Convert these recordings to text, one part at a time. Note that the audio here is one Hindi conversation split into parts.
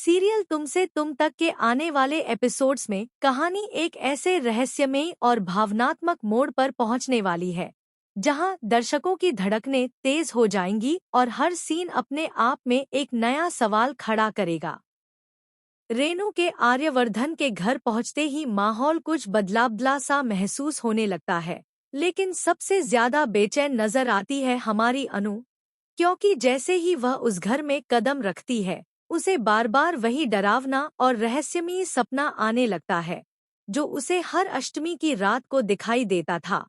सीरियल तुमसे तुम तक के आने वाले एपिसोड्स में कहानी एक ऐसे रहस्यमयी और भावनात्मक मोड़ पर पहुंचने वाली है जहां दर्शकों की धड़कनें तेज हो जाएंगी और हर सीन अपने आप में एक नया सवाल खड़ा करेगा। रेनू के आर्यवर्धन के घर पहुंचते ही माहौल कुछ बदलाव सा महसूस होने लगता है, लेकिन सबसे ज्यादा बेचैन नजर आती है हमारी अनु, क्योंकि जैसे ही वह उस घर में कदम रखती है उसे बार बार वही डरावना और रहस्यमयी सपना आने लगता है जो उसे हर अष्टमी की रात को दिखाई देता था।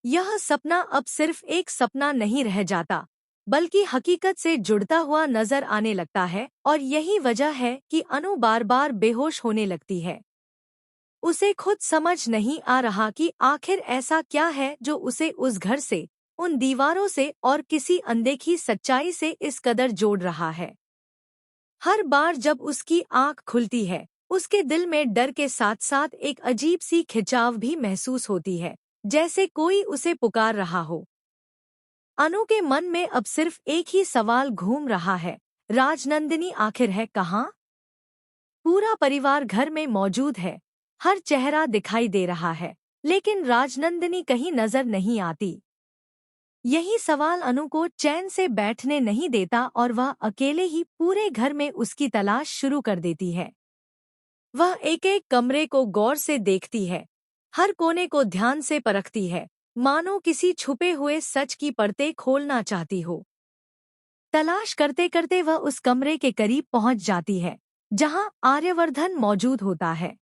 यह सपना अब सिर्फ एक सपना नहीं रह जाता, बल्कि हकीकत से जुड़ता हुआ नजर आने लगता है और यही वजह है कि अनु बार बार बेहोश होने लगती है। उसे खुद समझ नहीं आ रहा कि आखिर ऐसा क्या है जो उसे उस घर से, उन दीवारों से और किसी अनदेखी सच्चाई से इस कदर जोड़ रहा है। हर बार जब उसकी आंख खुलती है उसके दिल में डर के साथ साथ एक अजीब सी खिंचाव भी महसूस होती है, जैसे कोई उसे पुकार रहा हो। अनु के मन में अब सिर्फ एक ही सवाल घूम रहा है, राजनंदिनी आखिर है कहाँ? पूरा परिवार घर में मौजूद है, हर चेहरा दिखाई दे रहा है, लेकिन राजनंदिनी कहीं नजर नहीं आती। यही सवाल अनु को चैन से बैठने नहीं देता और वह अकेले ही पूरे घर में उसकी तलाश शुरू कर देती है। वह एक एक कमरे को गौर से देखती है, हर कोने को ध्यान से परखती है, मानो किसी छुपे हुए सच की परतें खोलना चाहती हो। तलाश करते करते वह उस कमरे के करीब पहुंच जाती है जहां आर्यवर्धन मौजूद होता है।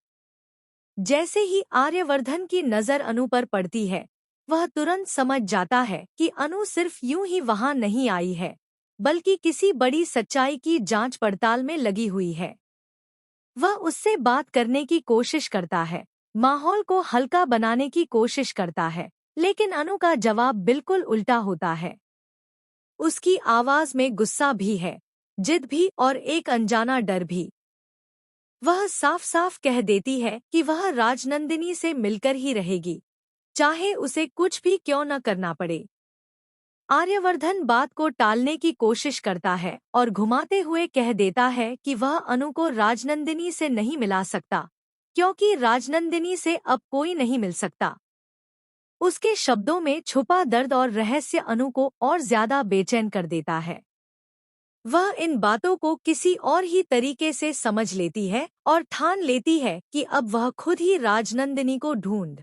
जैसे ही आर्यवर्धन की नजर अनु पर पड़ती है वह तुरंत समझ जाता है कि अनु सिर्फ यूं ही वहां नहीं आई है, बल्कि किसी बड़ी सच्चाई की जांच पड़ताल में लगी हुई है। वह उससे बात करने की कोशिश करता है, माहौल को हल्का बनाने की कोशिश करता है, लेकिन अनु का जवाब बिल्कुल उल्टा होता है। उसकी आवाज में गुस्सा भी है, जिद भी और एक अनजाना डर भी। वह साफ साफ कह देती है कि वह राजनंदिनी से मिलकर ही रहेगी, चाहे उसे कुछ भी क्यों न करना पड़े। आर्यवर्धन बात को टालने की कोशिश करता है और घुमाते हुए कह देता है कि वह अनु को राजनंदिनी से नहीं मिला सकता, क्योंकि राजनंदिनी से अब कोई नहीं मिल सकता। उसके शब्दों में छुपा दर्द और रहस्य अनु को और ज्यादा बेचैन कर देता है। वह इन बातों को किसी और ही तरीके से समझ लेती है और ठान लेती है कि अब वह खुद ही राजनंदिनी को ढूंढ